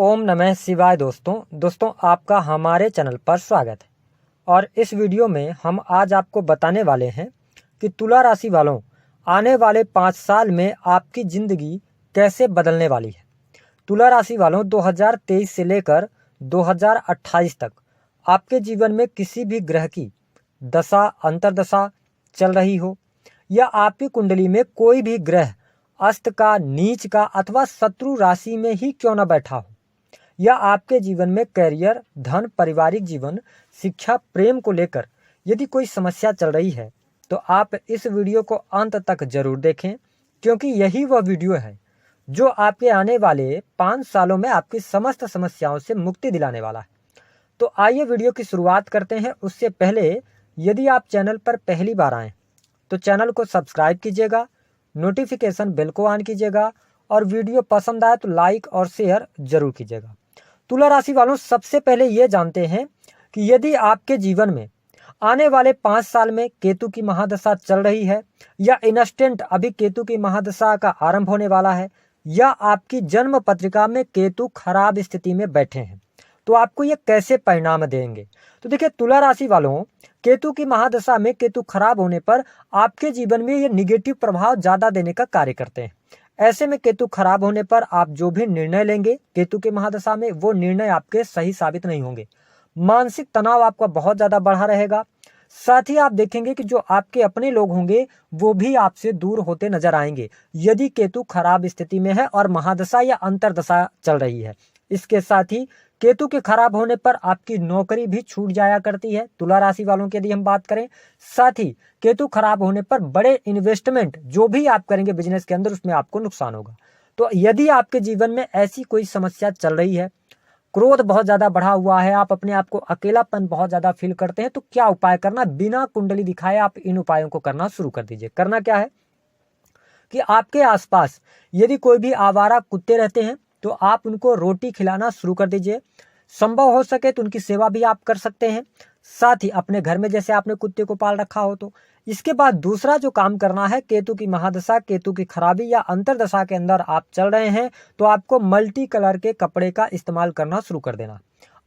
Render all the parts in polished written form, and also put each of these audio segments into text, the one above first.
ओम नमः शिवाय। दोस्तों आपका हमारे चैनल पर स्वागत है। और इस वीडियो में हम आज आपको बताने वाले हैं कि तुला राशि वालों आने वाले 5 साल में आपकी ज़िंदगी कैसे बदलने वाली है। तुला राशि वालों 2023 से लेकर 2028 तक आपके जीवन में किसी भी ग्रह की दशा अंतर्दशा चल रही हो या आपकी कुंडली में कोई भी ग्रह अस्त का, नीच का अथवा शत्रु राशि में ही क्यों न बैठा हो, या आपके जीवन में करियर, धन, पारिवारिक जीवन, शिक्षा, प्रेम को लेकर यदि कोई समस्या चल रही है तो आप इस वीडियो को अंत तक जरूर देखें, क्योंकि यही वह वीडियो है जो आपके आने वाले 5 सालों में आपकी समस्त समस्याओं से मुक्ति दिलाने वाला है। तो आइए वीडियो की शुरुआत करते हैं। उससे पहले यदि आप चैनल पर पहली बार आएँ तो चैनल को सब्सक्राइब कीजिएगा, नोटिफिकेशन बेल को ऑन कीजिएगा और वीडियो पसंद आए तो लाइक और शेयर जरूर कीजिएगा। तुला राशि वालों, सबसे पहले ये जानते हैं कि यदि आपके जीवन में आने वाले 5 साल में केतु की महादशा चल रही है या इंस्टेंट अभी केतु की महादशा का आरंभ होने वाला है या आपकी जन्म पत्रिका में केतु खराब स्थिति में बैठे हैं, तो आपको ये कैसे परिणाम देंगे। तो देखिए तुला राशि वालों, केतु की महादशा में केतु खराब होने पर आपके जीवन में ये निगेटिव प्रभाव ज्यादा देने का कार्य करते हैं। ऐसे में केतु खराब होने पर आप जो भी निर्णय लेंगे केतु की महादशा में, वो निर्णय आपके सही साबित नहीं होंगे। मानसिक तनाव आपका बहुत ज्यादा बढ़ा रहेगा। साथ ही आप देखेंगे कि जो आपके अपने लोग होंगे वो भी आपसे दूर होते नजर आएंगे यदि केतु खराब स्थिति में है और महादशा या अंतर्दशा चल रही है। इसके साथ ही केतु के खराब होने पर आपकी नौकरी भी छूट जाया करती है तुला राशि वालों की यदि हम बात करें। साथ ही केतु खराब होने पर बड़े इन्वेस्टमेंट जो भी आप करेंगे बिजनेस के अंदर, उसमें आपको नुकसान होगा। तो यदि आपके जीवन में ऐसी कोई समस्या चल रही है, क्रोध बहुत ज्यादा बढ़ा हुआ है, आप अपने आप को अकेलापन बहुत ज्यादा फील करते हैं, तो क्या उपाय करना, बिना कुंडली दिखाए आप इन उपायों को करना शुरू कर दीजिए। करना क्या है कि आपके आसपास यदि कोई भी आवारा कुत्ते रहते हैं तो आप उनको रोटी खिलाना शुरू कर दीजिए। संभव हो सके तो उनकी सेवा भी आप कर सकते हैं। साथ ही अपने घर में जैसे आपने कुत्ते को पाल रखा हो तो इसके बाद दूसरा जो काम करना है, केतु की महादशा, केतु की खराबी या अंतर्दशा के अंदर आप चल रहे हैं तो आपको मल्टी कलर के कपड़े का इस्तेमाल करना शुरू कर देना।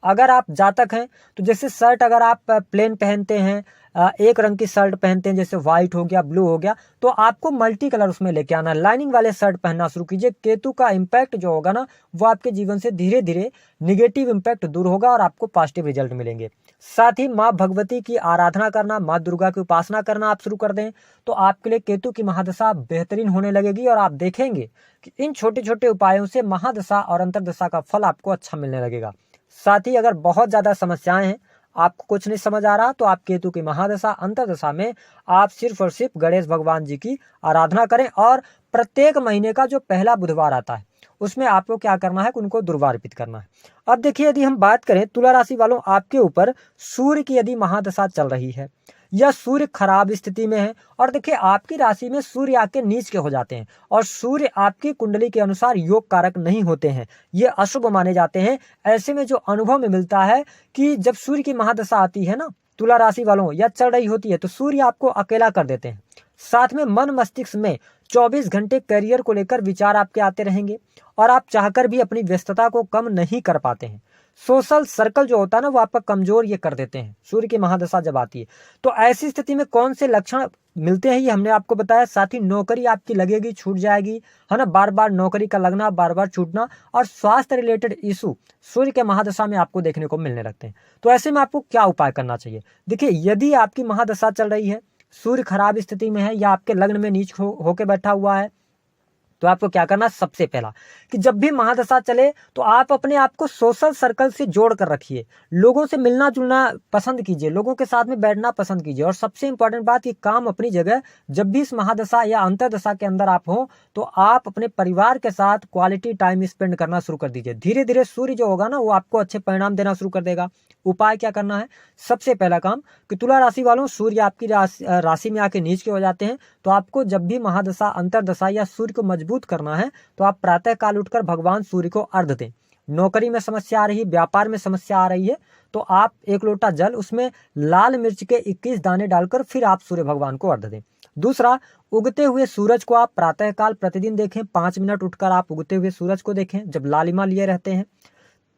अगर आप जातक हैं तो जैसे शर्ट अगर आप प्लेन पहनते हैं, एक रंग की शर्ट पहनते हैं जैसे व्हाइट हो गया, ब्लू हो गया, तो आपको मल्टी कलर उसमें लेके आना, लाइनिंग वाले शर्ट पहनना शुरू कीजिए। केतु का इम्पैक्ट जो होगा ना, वो आपके जीवन से धीरे धीरे निगेटिव इम्पैक्ट दूर होगा और आपको पॉजिटिव रिजल्ट मिलेंगे। साथ ही माँ भगवती की आराधना करना, माँ दुर्गा की उपासना करना आप शुरू कर दें तो आपके लिए केतु की महादशा बेहतरीन होने लगेगी और आप देखेंगे कि इन छोटे छोटे उपायों से महादशा और अंतर्दशा का फल आपको अच्छा मिलने लगेगा। साथ ही अगर बहुत ज्यादा समस्याएं हैं, आपको कुछ नहीं समझ आ रहा, तो आप केतु की महादशा अंतर्दशा में आप सिर्फ और सिर्फ गणेश भगवान जी की आराधना करें और प्रत्येक महीने का जो पहला बुधवार आता है उसमें आपको क्या करना है, उनको दुर्वा अर्पित करना है। अब देखिए यदि हम बात करें तुला राशि वालों, आपके ऊपर सूर्य की यदि महादशा चल रही है या सूर्य खराब स्थिति में है, और देखिए आपकी राशि में सूर्य आके नीच के हो जाते हैं और सूर्य आपकी कुंडली के अनुसार योग कारक नहीं होते हैं, ये अशुभ माने जाते हैं। ऐसे में जो अनुभव में मिलता है कि जब सूर्य की महादशा आती है ना तुला राशि वालों, या चल रही होती है, तो सूर्य आपको अकेला कर देते हैं। साथ में मन मस्तिष्क में 24 घंटे करियर को लेकर विचार आपके आते रहेंगे और आप चाहकर भी अपनी व्यस्तता को कम नहीं कर पाते हैं। सोशल सर्कल जो होता है ना, वो आपका कमजोर ये कर देते हैं सूर्य की महादशा जब आती है। तो ऐसी स्थिति में कौन से लक्षण मिलते हैं ये हमने आपको बताया। साथ ही नौकरी आपकी लगेगी, छूट जाएगी, है ना, बार बार नौकरी का लगना, बार बार छूटना, और स्वास्थ्य रिलेटेड इशू सूर्य के महादशा में आपको देखने को मिलने लगते हैं। तो ऐसे में आपको क्या उपाय करना चाहिए। देखिए यदि आपकी महादशा चल रही है, सूर्य खराब स्थिति में है या आपके लग्न में नीच होके बैठा हुआ है, तो आपको क्या करना, सबसे पहला कि जब भी महादशा चले तो आप अपने आप को सोशल सर्कल से जोड़ कर रखिए, लोगों से मिलना जुलना पसंद कीजिए, लोगों के साथ में बैठना पसंद कीजिए। और सबसे इंपॉर्टेंट बात कि काम अपनी जगह, जब भी इस महादशा या अंतर्दशा के अंदर आप हो तो आप अपने परिवार के साथ क्वालिटी टाइम स्पेंड करना शुरू कर दीजिए। धीरे धीरे सूर्य जो होगा ना, वो आपको अच्छे परिणाम देना शुरू कर देगा। उपाय क्या करना है, सबसे पहला काम कि तुला राशि वालों, सूर्य आपकी राशि में आके नीच के हो जाते हैं, तो आपको जब भी महादशा अंतर्दशा या सूर्य को मजबूत करना है तो आप प्रातः काल उठकर भगवान सूर्य को अर्घ्य दें। नौकरी में समस्या आ रही है, व्यापार में समस्या आ रही है, तो आप 1 लोटा जल, उसमें लाल मिर्च के 21 दाने डालकर फिर आप सूर्य भगवान को अर्घ्य दें। दूसरा, उगते हुए सूरज को आप प्रातः काल प्रतिदिन देखें, 5 मिनट उठकर आप उगते हुए सूरज को देखें जब लालिमा लिए रहते हैं।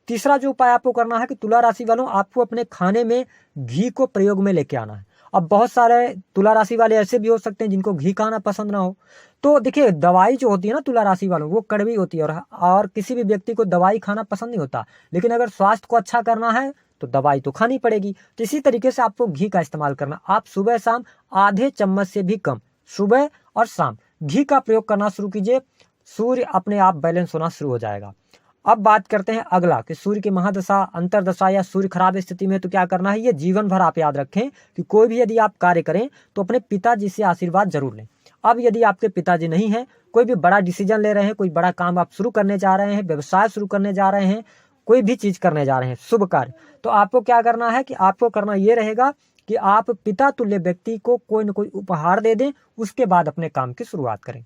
तीसरा जो उपाय आपको करना है कि तुला राशि वालों, आपको अपने खाने में घी को प्रयोग में लेके आना है। अब बहुत सारे तुला राशि वाले ऐसे भी हो सकते हैं जिनको घी खाना पसंद ना हो। तो देखिए, दवाई जो होती है ना तुला राशि वालों, वो कड़वी होती है और किसी भी व्यक्ति को दवाई खाना पसंद नहीं होता। लेकिन अगर स्वास्थ्य को अच्छा करना है तो दवाई तो खानी पड़ेगी। तो इसी तरीके से आपको घी का इस्तेमाल करना। आप सुबह शाम आधे चम्मच से भी कम सुबह और शाम घी का प्रयोग करना शुरू कीजिए। सूर्य अपने आप बैलेंस होना शुरू हो जाएगा। अब बात करते हैं अगला कि सूर्य की महादशा, अंतरदशा या सूर्य खराब स्थिति में तो क्या करना है। ये जीवन भर आप याद रखें कि कोई भी यदि आप कार्य करें तो अपने पिताजी से आशीर्वाद जरूर लें। अब यदि आपके पिताजी नहीं हैं, कोई भी बड़ा डिसीजन ले रहे हैं, कोई बड़ा काम आप शुरू करने जा रहे हैं, व्यवसाय शुरू करने जा रहे हैं, कोई भी चीज करने जा रहे हैं, शुभ कार्य, तो आपको क्या करना है कि आपको करना ये रहेगा कि आप पिता तुल्य व्यक्ति को कोई न कोई उपहार दे दें, उसके बाद अपने काम की शुरुआत करें।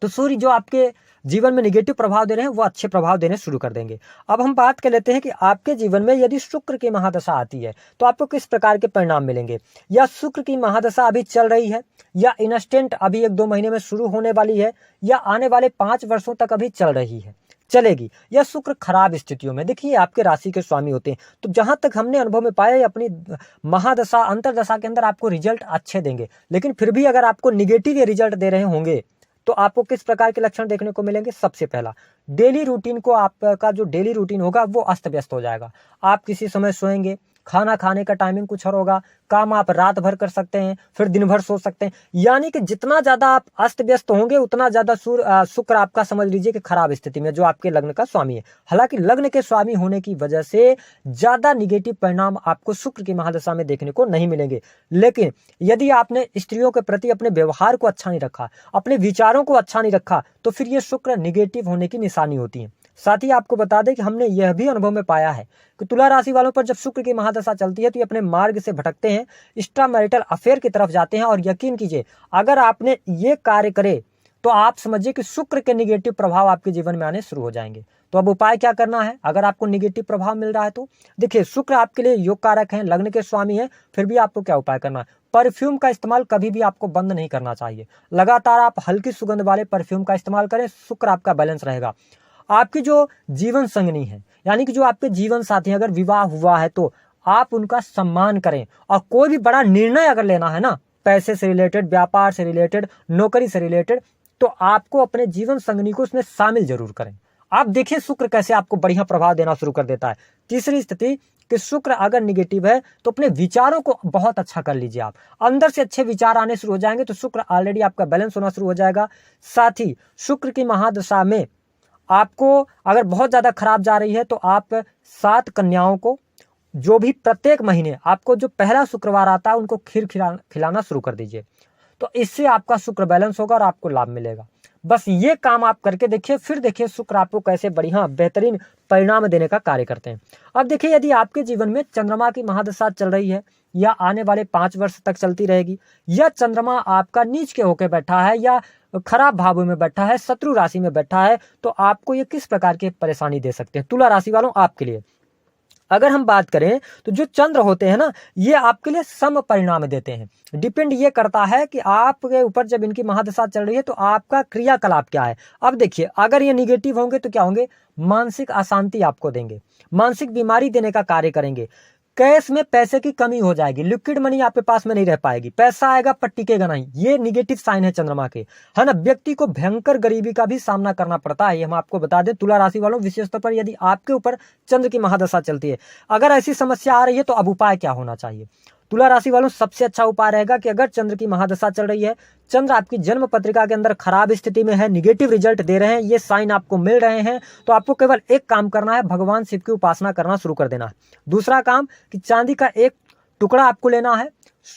तो सूर्य जो आपके जीवन में नेगेटिव प्रभाव दे रहे हैं वो अच्छे प्रभाव देने शुरू कर देंगे। अब हम बात कर लेते हैं कि आपके जीवन में यदि शुक्र की महादशा आती है तो आपको किस प्रकार के परिणाम मिलेंगे। या शुक्र की महादशा अभी चल रही है, या इंस्टेंट अभी 1-2 महीने में शुरू होने वाली है, या आने वाले 5 वर्षों तक अभी चल रही है, चलेगी, या शुक्र खराब स्थितियों में। देखिए, आपके राशि के स्वामी होते हैं, तो जहां तक हमने अनुभव में पाया अपनी महादशा अंतरदशा के अंदर आपको रिजल्ट अच्छे देंगे। लेकिन फिर भी अगर आपको निगेटिव रिजल्ट दे रहे होंगे तो आपको किस प्रकार के लक्षण देखने को मिलेंगे। सबसे पहला, डेली रूटीन को, आपका जो डेली रूटीन होगा वो अस्त व्यस्त हो जाएगा। आप किसी समय सोएंगे, खाना खाने का टाइमिंग कुछ और होगा, काम आप रात भर कर सकते हैं, फिर दिन भर सो सकते हैं। यानी कि जितना ज्यादा आप अस्त व्यस्त होंगे उतना ज्यादा शुक्र आपका समझ लीजिए कि खराब स्थिति में, जो आपके लग्न का स्वामी है। हालांकि लग्न के स्वामी होने की वजह से ज्यादा निगेटिव परिणाम आपको शुक्र की महादशा में देखने को नहीं मिलेंगे। लेकिन यदि आपने स्त्रियों के प्रति अपने व्यवहार को अच्छा नहीं रखा, अपने विचारों को अच्छा नहीं रखा, तो फिर ये शुक्र निगेटिव होने की निशानी होती है। साथ ही आपको बता दें कि हमने यह भी अनुभव में पाया है कि तुला राशि वालों पर जब शुक्र की महादशा चलती है तो ये अपने मार्ग से भटकते हैं, एक्स्ट्रा मैरिटल अफेयर की तरफ जाते हैं। और यकीन कीजिए, अगर आपने ये कार्य करे तो आप समझिए कि शुक्र के निगेटिव प्रभाव आपके जीवन में आने शुरू हो जाएंगे। तो अब उपाय क्या करना है अगर आपको निगेटिव प्रभाव मिल रहा है तो? देखिए, शुक्र आपके लिए योग कारक है, लग्न के स्वामी है, फिर भी आपको क्या उपाय करना है। परफ्यूम का इस्तेमाल कभी भी आपको बंद नहीं करना चाहिए। लगातार आप हल्की सुगंध वाले परफ्यूम का इस्तेमाल करें, शुक्र आपका बैलेंस रहेगा। आपकी जो जीवन संगनी है, यानी कि जो आपके जीवन साथी, अगर विवाह हुआ है तो आप उनका सम्मान करें। और कोई भी बड़ा निर्णय अगर लेना है ना, पैसे से रिलेटेड, व्यापार से रिलेटेड, नौकरी से रिलेटेड, तो आपको अपने जीवन संगनी को उसमें शामिल जरूर करें। आप देखिए शुक्र कैसे आपको बढ़िया प्रभाव देना शुरू कर देता है। तीसरी स्थिति कि शुक्र अगर निगेटिव है तो अपने विचारों को बहुत अच्छा कर लीजिए। आप अंदर से अच्छे विचार आने शुरू हो जाएंगे तो शुक्र ऑलरेडी आपका बैलेंस होना शुरू हो जाएगा। साथ ही शुक्र की महादशा में आपको अगर बहुत ज्यादा खराब जा रही है तो आप 7 कन्याओं को, जो भी प्रत्येक महीने आपको जो पहला शुक्रवार आता है, उनको खीर खिलाना शुरू कर दीजिए। तो इससे आपका शुक्र बैलेंस होगा और आपको लाभ मिलेगा। बस ये काम आप करके देखिए, फिर देखिए शुक्र आपको कैसे बढ़िया बेहतरीन परिणाम देने का कार्य करते हैं। अब देखिए, यदि आपके जीवन में चंद्रमा की महादशा चल रही है या आने वाले 5 वर्ष तक चलती रहेगी, या चंद्रमा आपका नीच के होकर बैठा है या खराब भावों में बैठा है, शत्रु राशि में बैठा है, तो आपको ये किस प्रकार की परेशानी दे सकते हैं तुला राशि वालों आपके लिए। अगर हम बात करें तो जो चंद्र होते हैं ना, ये आपके लिए सम परिणाम देते हैं। डिपेंड ये करता है कि आपके ऊपर जब इनकी महादशा चल रही है तो आपका क्रियाकलाप क्या है। अब देखिए, अगर ये निगेटिव होंगे तो क्या होंगे, मानसिक अशांति आपको देंगे, मानसिक बीमारी देने का कार्य करेंगे। कैश में पैसे की कमी हो जाएगी, लिक्विड मनी आपके पास में नहीं रह पाएगी, पैसा आएगा पर टिकेगा नहीं। ये निगेटिव साइन है चंद्रमा के, है ना। व्यक्ति को भयंकर गरीबी का भी सामना करना पड़ता है, ये हम आपको बता दें तुला राशि वालों। विशेषतौर पर यदि आपके ऊपर चंद्र की महादशा चलती है, अगर ऐसी समस्या आ रही है तो अब उपाय क्या होना चाहिए तुला राशि वालों? सबसे अच्छा उपाय रहेगा कि अगर चंद्र की महादशा चल रही है, चंद्र आपकी जन्म पत्रिका के अंदर खराब स्थिति में है, निगेटिव रिजल्ट दे रहे हैं, ये साइन आपको मिल रहे हैं, तो आपको केवल एक काम करना है, भगवान शिव की उपासना करना शुरू कर देना है। दूसरा काम कि चांदी का एक टुकड़ा आपको लेना है,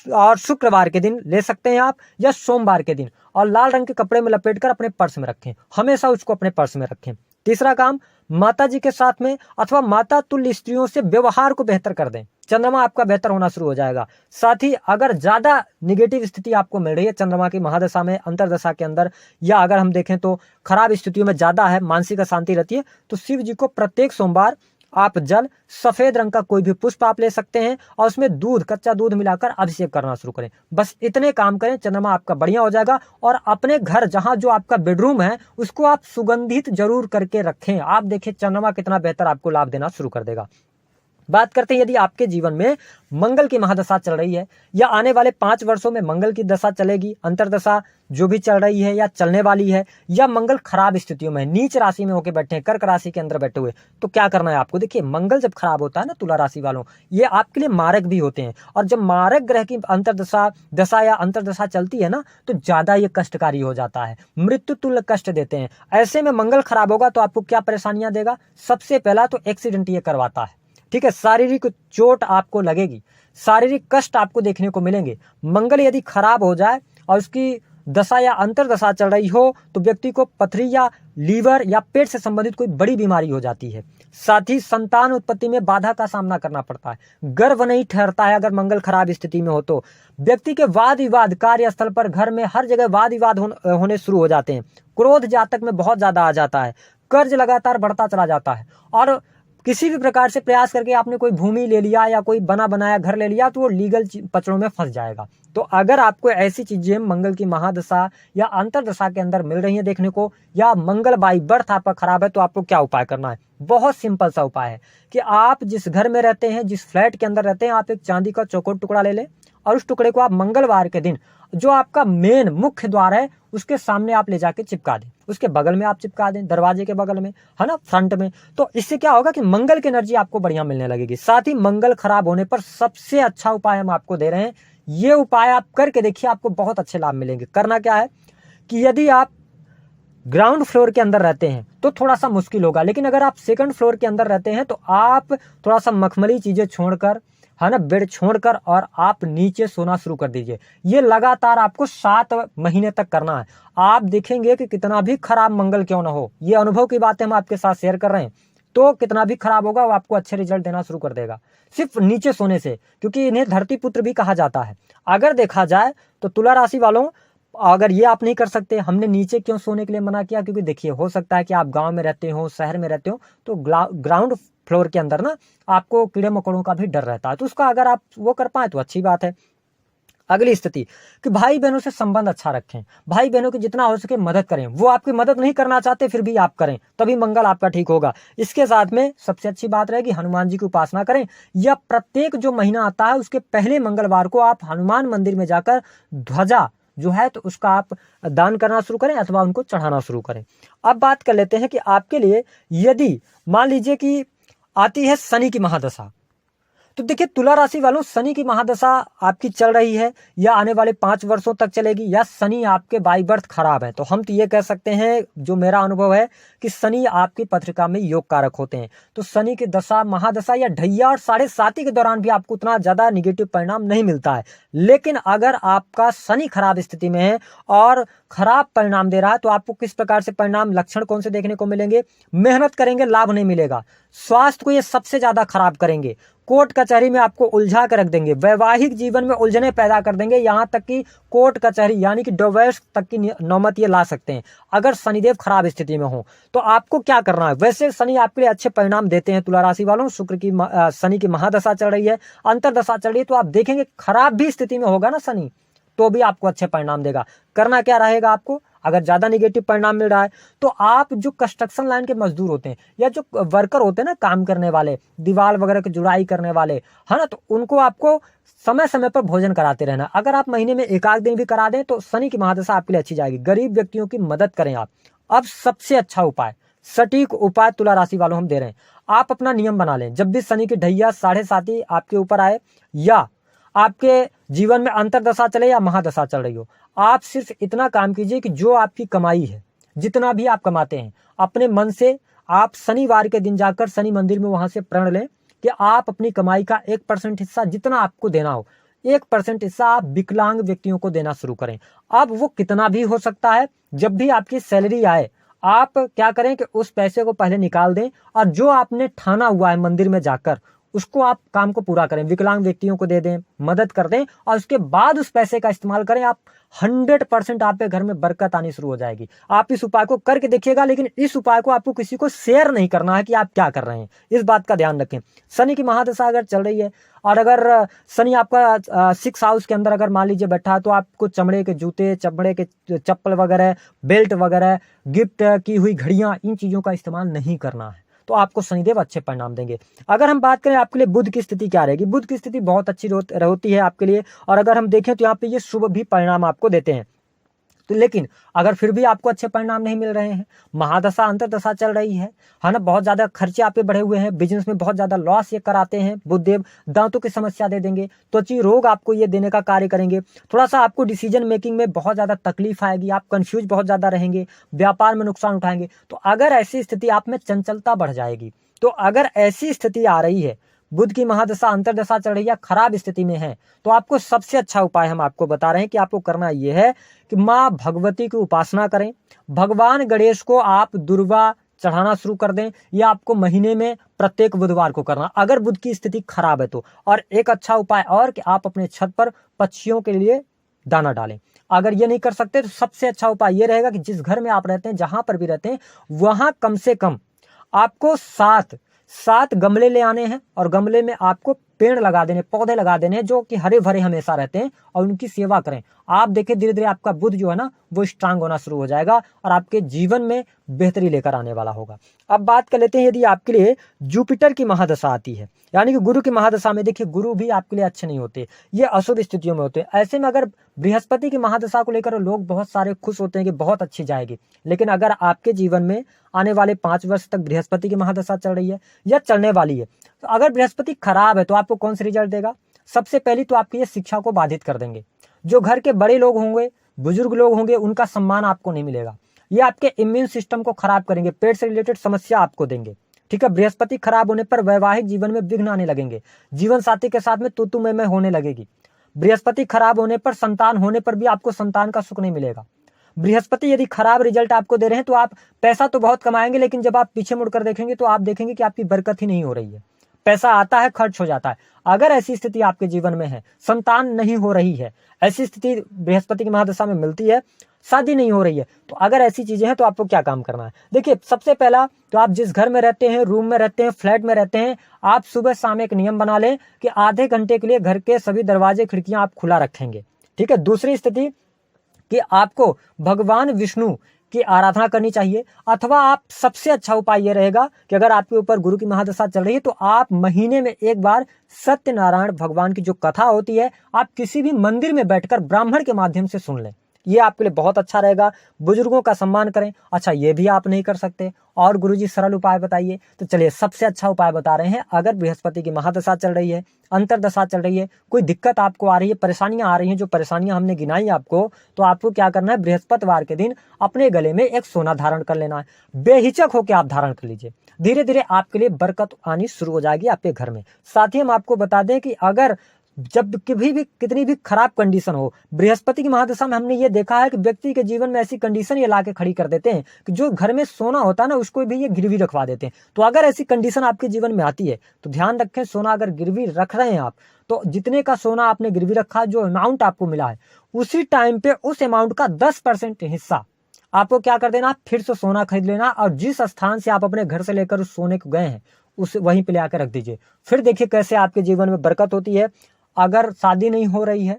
और शुक्रवार के दिन ले सकते हैं आप, या सोमवार के दिन, और लाल रंग के कपड़े में लपेटकर अपने पर्स में रखें, हमेशा उसको अपने पर्स में रखें। तीसरा काम, माता जी के साथ में अथवा माता तुल्य स्त्रियों से व्यवहार को बेहतर कर दें, चंद्रमा आपका बेहतर होना शुरू हो जाएगा। साथ ही अगर ज्यादा निगेटिव स्थिति आपको मिल रही है चंद्रमा की महादशा में, अंतरदशा के अंदर, या अगर हम देखें तो खराब स्थितियों में ज्यादा है, मानसिक अशांति रहती है, तो शिव जी को प्रत्येक सोमवार आप जल, सफेद रंग का कोई भी पुष्प आप ले सकते हैं और उसमें दूध, कच्चा दूध मिलाकर अभिषेक करना शुरू करें। बस इतने काम करें, चंद्रमा आपका बढ़िया हो जाएगा। और अपने घर जहां जो आपका बेडरूम है उसको आप सुगंधित जरूर करके रखें। आप देखिए चंद्रमा कितना बेहतर आपको लाभ देना शुरू कर देगा। बात करते हैं यदि आपके जीवन में मंगल की महादशा चल रही है या आने वाले 5 वर्षों में मंगल की दशा चलेगी, अंतरदशा जो भी चल रही है या चलने वाली है, या मंगल खराब स्थितियों में नीच राशि में होकर बैठे हैं, कर्क राशि के अंदर बैठे हुए, तो क्या करना है आपको। देखिए मंगल जब खराब होता है ना तुला राशि वालों, ये आपके लिए मारक भी होते हैं। और जब मारक ग्रह की अंतरदशा, दशा या अंतरदशा चलती है ना, तो ज्यादा ये कष्टकारी हो जाता है, मृत्यु तुल्य कष्ट देते हैं। ऐसे में मंगल खराब होगा तो आपको क्या परेशानियां देगा। सबसे पहला तो एक्सीडेंट ये करवाता है, ठीक है, शारीरिक चोट आपको लगेगी, शारीरिक कष्ट आपको देखने को मिलेंगे। मंगल यदि खराब हो जाए और उसकी दशा या अंतरदशा चल रही हो तो व्यक्ति को पथरी या लीवर या पेट से संबंधित कोई बड़ी बीमारी हो जाती है। साथ ही संतान उत्पत्ति में बाधा का सामना करना पड़ता है, गर्भ नहीं ठहरता है अगर मंगल खराब स्थिति में हो तो। व्यक्ति के वाद विवाद कार्यस्थल पर, घर में, हर जगह वाद विवाद होने शुरू हो जाते हैं। क्रोध जातक में बहुत ज्यादा आ जाता है, कर्ज लगातार बढ़ता चला जाता है। और किसी भी प्रकार से प्रयास करके आपने कोई भूमि ले लिया या कोई बना बनाया घर ले लिया तो वो लीगल पचड़ों में फंस जाएगा। तो अगर आपको ऐसी चीजें मंगल की महादशा या अंतरदशा के अंदर मिल रही है देखने को, या मंगल बाई बर्थ आपका खराब है, तो आपको क्या उपाय करना है। बहुत सिंपल सा उपाय है कि आप जिस घर में रहते हैं, जिस फ्लैट के अंदर रहते हैं, आप एक चांदी का चौकोर टुकड़ा ले लें और उस टुकड़े को आप मंगलवार के दिन जो आपका मेन मुख्य द्वार है उसके सामने आप ले जाके चिपका दें, उसके बगल में आप चिपका दें, दरवाजे के बगल में, है ना, फ्रंट में। तो इससे क्या होगा कि मंगल की एनर्जी आपको बढ़िया मिलने लगेगी। साथ ही मंगल खराब होने पर सबसे अच्छा उपाय हम आपको दे रहे हैं, ये उपाय आप करके देखिए, आपको बहुत अच्छे लाभ मिलेंगे। करना क्या है कि यदि आप ग्राउंड फ्लोर के अंदर रहते हैं तो थोड़ा सा मुश्किल होगा, लेकिन अगर आप सेकंड फ्लोर के अंदर रहते हैं तो आप थोड़ा सा मखमली चीजें छोड़कर, है ना, बेड छोड़कर और आप नीचे सोना शुरू कर दीजिए। ये लगातार आपको 7 महीने तक करना है। आप देखेंगे कि कितना भी खराब मंगल क्यों ना हो, ये अनुभव की बातें हम आपके साथ शेयर कर रहे हैं, तो कितना भी खराब होगा वो आपको अच्छे रिजल्ट देना शुरू कर देगा सिर्फ नीचे सोने से, क्योंकि इन्हें धरती पुत्र भी कहा जाता है। अगर देखा जाए तो तुला राशि वालों, अगर ये आप नहीं कर सकते, हमने नीचे क्यों सोने के लिए मना किया, क्योंकि देखिए हो सकता है कि आप गांव में रहते हो, शहर में रहते हो, तो ग्राउंड फ्लोर के अंदर ना आपको कीड़े मकोड़ों का भी डर रहता है, तो उसका अगर आप वो कर पाए तो अच्छी बात है। अगली स्थिति कि भाई बहनों से संबंध अच्छा रखें, भाई बहनों की जितना हो सके मदद करें। वो आपकी मदद नहीं करना चाहते फिर भी आप करें, तभी मंगल आपका ठीक होगा। इसके साथ में सबसे अच्छी बात रहेगी हनुमान जी की उपासना करें, या प्रत्येक जो महीना आता है उसके पहले मंगलवार को आप हनुमान मंदिर में जाकर ध्वजा जो है तो उसका आप दान करना शुरू करें अथवा उनको चढ़ाना शुरू करें। अब बात कर लेते हैं कि आपके लिए यदि मान लीजिए कि आती है शनि की महादशा, तो देखिए तुला राशि वालों, शनि की महादशा आपकी चल रही है या आने वाले 5 वर्षों तक चलेगी, या शनि आपके बाई बर्थ खराब है, तो हम तो ये कह सकते हैं, जो मेरा अनुभव है, कि शनि आपकी पत्रिका में योग कारक होते हैं। तो शनि की दशा, महादशा या ढैया और 7.5 के दौरान भी आपको उतना ज्यादा निगेटिव परिणाम नहीं मिलता है। लेकिन अगर आपका शनि खराब स्थिति में है और खराब परिणाम दे रहा है, तो आपको किस प्रकार से परिणाम, लक्षण कौन से देखने को मिलेंगे। मेहनत करेंगे, लाभ नहीं मिलेगा। स्वास्थ्य को ये सबसे ज्यादा खराब करेंगे, कोर्ट कचहरी में आपको उलझा कर रख देंगे, वैवाहिक जीवन में उलझने पैदा कर देंगे, यहां तक कि कोर्ट कचहरी यानी कि डिवोर्स तक की नौबत ये ला सकते हैं अगर शनिदेव खराब स्थिति में हो। तो आपको क्या करना है, वैसे शनि आपके लिए अच्छे परिणाम देते हैं तुला राशि वालों। शुक्र की शनि की महादशा चल रही है, अंतरदशा चल रही है, तो आप देखेंगे खराब भी स्थिति में होगा ना शनि, तो भी आपको अच्छे परिणाम देगा। करना क्या रहेगा आपको, अगर ज्यादा निगेटिव परिणाम मिल रहा है तो आप जो कंस्ट्रक्शन लाइन के मजदूर होते हैं या जो वर्कर होते हैं ना, काम करने वाले, दीवार वगैरह की जुड़ाई करने वाले, है ना, तो उनको आपको समय समय पर भोजन कराते रहना। अगर आप महीने में 1 दिन भी करा दें तो शनि की महादशा आपके लिए अच्छी जाएगी। गरीब व्यक्तियों की मदद करें आप। अब सबसे अच्छा उपाय, सटीक उपाय तुला राशि वालों हम दे रहे हैं। आप अपना नियम बना लें, जब भी शनि की ढैया 7.5 आपके ऊपर आए या आपके जीवन में अंतरदशा चले या महादशा चल रही हो, आप सिर्फ इतना काम कीजिए कि जो आपकी कमाई है, जितना भी आप कमाते हैं, अपने मन से आप शनिवार के दिन जाकर शनि मंदिर में वहां से प्रण लें कि आप अपनी कमाई का 1% हिस्सा, जितना आपको देना हो, 1% हिस्सा आप विकलांग व्यक्तियों को देना शुरू करें। अब वो कितना भी हो सकता है। जब भी आपकी सैलरी आए, आप क्या करें कि उस पैसे को पहले निकाल दें और जो आपने ठाना हुआ है मंदिर में जाकर, उसको आप काम को पूरा करें, विकलांग व्यक्तियों को दे दें, मदद कर दें और उसके बाद उस पैसे का इस्तेमाल करें। आप 100% आपके घर में बरकत आनी शुरू हो जाएगी। आप इस उपाय को करके देखिएगा, लेकिन इस उपाय को आपको किसी को शेयर नहीं करना है कि आप क्या कर रहे हैं, इस बात का ध्यान रखें। शनि की महादशा अगर चल रही है और अगर शनि आपका 6 हाउस के अंदर अगर मान लीजिए बैठा है, तो आपको चमड़े के जूते, चमड़े के चप्पल वगैरह, बेल्ट वगैरह, गिफ्ट की हुई घड़ियां, इन चीजों का इस्तेमाल नहीं करना है, तो आपको शनिदेव अच्छे परिणाम देंगे। अगर हम बात करें आपके लिए बुध की स्थिति क्या रहेगी, बुध की स्थिति बहुत अच्छी होती है आपके लिए, और अगर हम देखें तो यहाँ पे ये शुभ भी परिणाम आपको देते हैं। तो लेकिन अगर फिर भी आपको अच्छे परिणाम नहीं मिल रहे हैं, महादशा अंतरदशा चल रही है ना, बहुत ज्यादा खर्चे आप पे बढ़े हुए हैं, बिजनेस में बहुत ज्यादा लॉस ये कराते हैं बुधदेव, दांतों की समस्या दे देंगे, त्वचा रोग आपको ये देने का कार्य करेंगे, थोड़ा सा आपको डिसीजन मेकिंग में बहुत ज्यादा तकलीफ आएगी, आप कंफ्यूज बहुत ज्यादा रहेंगे, व्यापार में नुकसान उठाएंगे। तो अगर ऐसी स्थिति आप में चंचलता बढ़ जाएगी, तो अगर ऐसी स्थिति आ रही है, बुध की महादशा अंतरदशा चल रही है, खराब स्थिति में है, तो आपको सबसे अच्छा उपाय हम आपको बता रहे हैं कि आपको करना यह है कि माँ भगवती की उपासना करें, भगवान गणेश को आप दुर्वा चढ़ाना शुरू कर दें, या आपको महीने में प्रत्येक बुधवार को करना, अगर बुध की स्थिति खराब है तो। और एक अच्छा उपाय और कि आप अपने छत पर पक्षियों के लिए दाना डालें। अगर ये नहीं कर सकते तो सबसे अच्छा उपाय ये रहेगा कि जिस घर में आप रहते हैं, जहां पर भी रहते हैं, वहां कम से कम आपको 7 गमले ले आने हैं, और गमले में आपको पेड़ लगा देने, पौधे लगा देने जो कि हरे भरे हमेशा रहते हैं, और उनकी सेवा करें। आप देखें धीरे धीरे आपका बुध जो है ना, वो स्ट्रांग होना शुरू हो जाएगा और आपके जीवन में बेहतरी लेकर आने वाला होगा। अब बात कर लेते हैं यदि आपके लिए जुपिटर की महादशा आती है, यानी कि गुरु की महादशा में, देखिए गुरु भी आपके लिए अच्छे नहीं होते, ये अशुभ स्थितियों में होते हैं। ऐसे में अगर बृहस्पति की महादशा को लेकर लोग बहुत सारे खुश होते हैं कि बहुत अच्छी जाएगी, लेकिन अगर आपके जीवन में आने वाले 5 वर्ष तक बृहस्पति की महादशा चल रही है या चलने वाली है, तो अगर बृहस्पति खराब है तो आपको कौन सा रिजल्ट देगा? सबसे पहली तो आपकी ये शिक्षा को बाधित कर देंगे, जो घर के बड़े लोग होंगे, बुजुर्ग लोग होंगे, उनका सम्मान आपको नहीं मिलेगा, ये आपके इम्यून सिस्टम को खराब करेंगे, पेट से रिलेटेड समस्या आपको देंगे। ठीक है, बृहस्पति खराब होने पर वैवाहिक जीवन में विघ्न आने लगेंगे, जीवन साथी के साथ में तू मैं होने लगेगी। बृहस्पति खराब होने पर संतान होने पर भी आपको संतान का सुख नहीं मिलेगा। बृहस्पति यदि खराब रिजल्ट आपको दे रहे हैं तो आप पैसा तो बहुत कमाएंगे, लेकिन जब आप पीछे मुड़कर देखेंगे तो आप देखेंगे कि आपकी बरकत ही नहीं हो रही है, पैसा आता है खर्च हो जाता है। अगर ऐसी स्थिति आपके जीवन में है, संतान नहीं हो रही है, ऐसी स्थिति बृहस्पति की महादशा में मिलती है, शादी नहीं हो रही है, तो अगर ऐसी चीजें हैं तो आपको क्या काम करना है? देखिए सबसे पहला तो आप जिस घर में रहते हैं, रूम में रहते हैं, फ्लैट में रहते हैं, आप सुबह शाम एक नियम बना लें कि आधे घंटे के लिए घर के सभी दरवाजे खिड़कियां आप खुला रखेंगे। ठीक है, दूसरी स्थिति कि आपको भगवान विष्णु की आराधना करनी चाहिए, अथवा आप सबसे अच्छा उपाय यह रहेगा कि अगर आपके ऊपर गुरु की महादशा चल रही है तो आप महीने में एक बार सत्यनारायण भगवान की जो कथा होती है, आप किसी भी मंदिर में बैठकर ब्राह्मण के माध्यम से सुन लें, ये आपके लिए बहुत अच्छा रहेगा। बुजुर्गों का सम्मान करें। अच्छा, ये भी आप नहीं कर सकते और गुरुजी सरल उपाय बताइए, तो चलिए सबसे अच्छा उपाय बता रहे हैं। अगर बृहस्पति की महादशा चल रही है, अंतरदशा चल रही है, कोई दिक्कत आपको आ रही है, परेशानियां आ रही हैं, जो परेशानियां हमने गिनाई आपको, तो आपको क्या करना है? बृहस्पतिवार के दिन अपने गले में एक सोना धारण कर लेना है, बेहिचक होकर आप धारण कर लीजिए। धीरे धीरे आपके लिए बरकत आनी शुरू हो जाएगी आपके घर में। साथ ही हम आपको बता दें कि अगर जब कभी भी कितनी भी खराब कंडीशन हो, बृहस्पति की महादशा में हमने ये देखा है कि व्यक्ति के जीवन में ऐसी कंडीशन ये लाके खड़ी कर देते हैं कि जो घर में सोना होता है ना, उसको भी ये गिरवी रखवा देते हैं। तो अगर ऐसी कंडीशन आपके जीवन में आती है तो ध्यान रखें, सोना अगर गिरवी रख रहे हैं आप, तो जितने का सोना आपने गिरवी रखा, जो अमाउंट आपको मिला है, उसी टाइम पे उस अमाउंट का 10% हिस्सा आपको क्या कर देना? फिर से सोना खरीद लेना, और जिस स्थान से आप अपने घर से लेकर उस सोने को गए हैं उस वहीं पे ले आकर रख दीजिए। फिर देखिए कैसे आपके जीवन में बरकत होती है। अगर शादी नहीं हो रही है,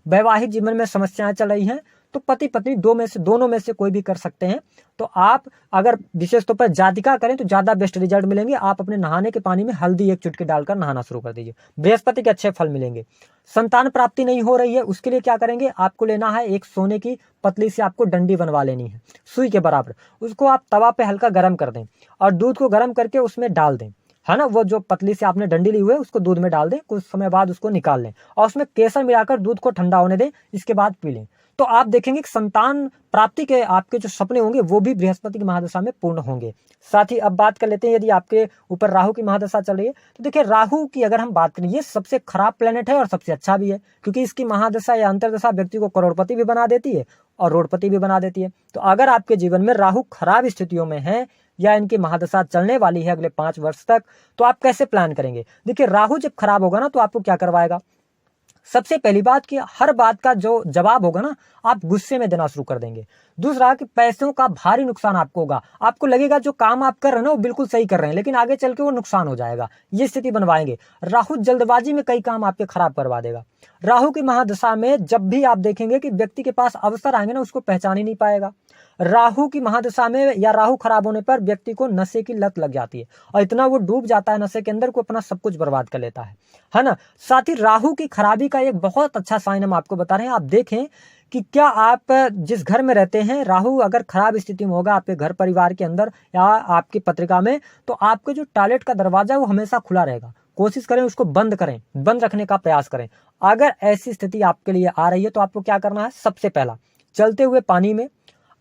वैवाहिक जीवन में समस्याएं चल रही हैं, तो पति पत्नी दोनों में से कोई भी कर सकते हैं। तो आप अगर विशेष तौर पर जातिका करें तो ज्यादा बेस्ट रिजल्ट मिलेंगे। आप अपने नहाने के पानी में हल्दी 1 चुटकी डालकर नहाना शुरू कर दीजिए, बृहस्पति के अच्छे फल मिलेंगे। संतान प्राप्ति नहीं हो रही है, उसके लिए क्या करेंगे? आपको लेना है एक सोने की पतली सी आपको डंडी बनवा लेनी है, सुई के बराबर। उसको आप तवा पे हल्का गर्म कर दें और दूध को गर्म करके उसमें डाल दें, है ना। वो जो पतली से आपने डंडी ली हुई है उसको दूध में डाल दें, कुछ समय बाद उसको निकाल लें और उसमें केसर मिलाकर दूध को ठंडा होने दें, इसके बाद पी लें। तो आप देखेंगे कि संतान प्राप्ति के आपके जो सपने होंगे वो भी बृहस्पति की महादशा में पूर्ण होंगे। साथ ही अब बात कर लेते हैं यदि आपके ऊपर राहु की महादशा चल रही है, तो देखिए राहु की अगर हम बात करें, ये सबसे खराब प्लेनेट है और सबसे अच्छा भी है, क्योंकि इसकी महादशा या अंतरदशा व्यक्ति को करोड़पति भी बना देती है और रोडपति भी बना देती है। तो अगर आपके जीवन में राहु खराब स्थितियों में है, या इनकी महादशा चलने वाली है अगले 5 वर्ष तक, तो आप कैसे प्लान करेंगे। देखिए राहु जब खराब होगा ना तो आपको क्या करवाएगा, सबसे पहली बात कि हर बात का जो जवाब होगा ना आप गुस्से में देना शुरू कर देंगे। दूसरा कि पैसों का भारी नुकसान आपको होगा, आपको लगेगा जो काम आप कर रहे हैं ना वो बिल्कुल सही कर रहे हैं, लेकिन आगे चल के वो नुकसान हो जाएगा, ये स्थिति बनवाएंगे। राहु जल्दबाजी में कई काम आपके खराब करवा देगा। राहु की महादशा में जब भी आप देखेंगे कि व्यक्ति के पास अवसर आएंगे ना उसको पहचान ही नहीं पाएगा। राहु की महादशा में या राहु खराब होने पर व्यक्ति को नशे की लत लग जाती है और इतना वो डूब जाता है नशे के अंदर को अपना सब कुछ बर्बाद कर लेता है ना। साथ ही राहु की खराबी का एक बहुत अच्छा साइन हम आपको बता रहे हैं। आप देखें कि क्या आप जिस घर में रहते हैं राहु अगर खराब स्थिति में होगा आपके घर परिवार के अंदर या आपकी पत्रिका में, तो आपके जो टॉयलेट का दरवाजा वो हमेशा खुला रहेगा। कोशिश करें उसको बंद करें, बंद रखने का प्रयास करें। अगर ऐसी स्थिति आपके लिए आ रही है तो आपको क्या करना है, सबसे पहला चलते हुए पानी में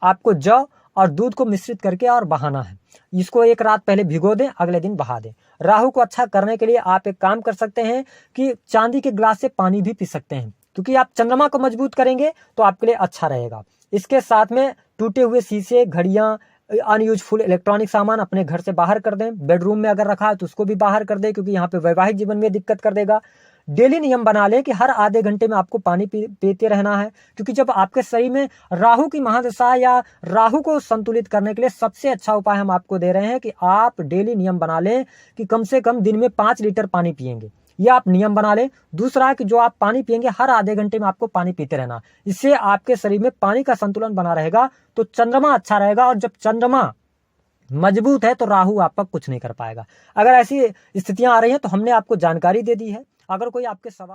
आपको जौ और दूध को मिश्रित करके और बहाना है। इसको एक रात पहले भिगो दें, अगले दिन बहा दें। राहु को अच्छा करने के लिए आप एक काम कर सकते हैं कि चांदी के ग्लास से पानी भी पी सकते हैं, क्योंकि आप चंद्रमा को मजबूत करेंगे तो आपके लिए अच्छा रहेगा। इसके साथ में टूटे हुए शीशे, घड़ियां, अनयूजफुल इलेक्ट्रॉनिक सामान अपने घर से बाहर कर दें। बेडरूम में अगर रखा है तो उसको भी बाहर कर दें, क्योंकि यहाँ पे वैवाहिक जीवन में दिक्कत कर देगा। डेली नियम बना लें कि हर आधे घंटे में आपको पानी पीते रहना है, क्योंकि जब आपके शरीर में राहु की महादशा या राहु को संतुलित करने के लिए सबसे अच्छा उपाय हम आपको दे रहे हैं कि आप डेली नियम बना लें कि कम से कम दिन में 5 लीटर पानी पिएंगे। ये आप नियम बना लें। दूसरा कि जो आप पानी पिएंगे हर आधे घंटे में आपको पानी पीते रहना, इससे आपके शरीर में पानी का संतुलन बना रहेगा तो चंद्रमा अच्छा रहेगा। और जब चंद्रमा मजबूत है तो राहु आपका कुछ नहीं कर पाएगा। अगर ऐसी स्थितियां आ रही हैं तो हमने आपको जानकारी दे दी है। अगर कोई आपके सवाल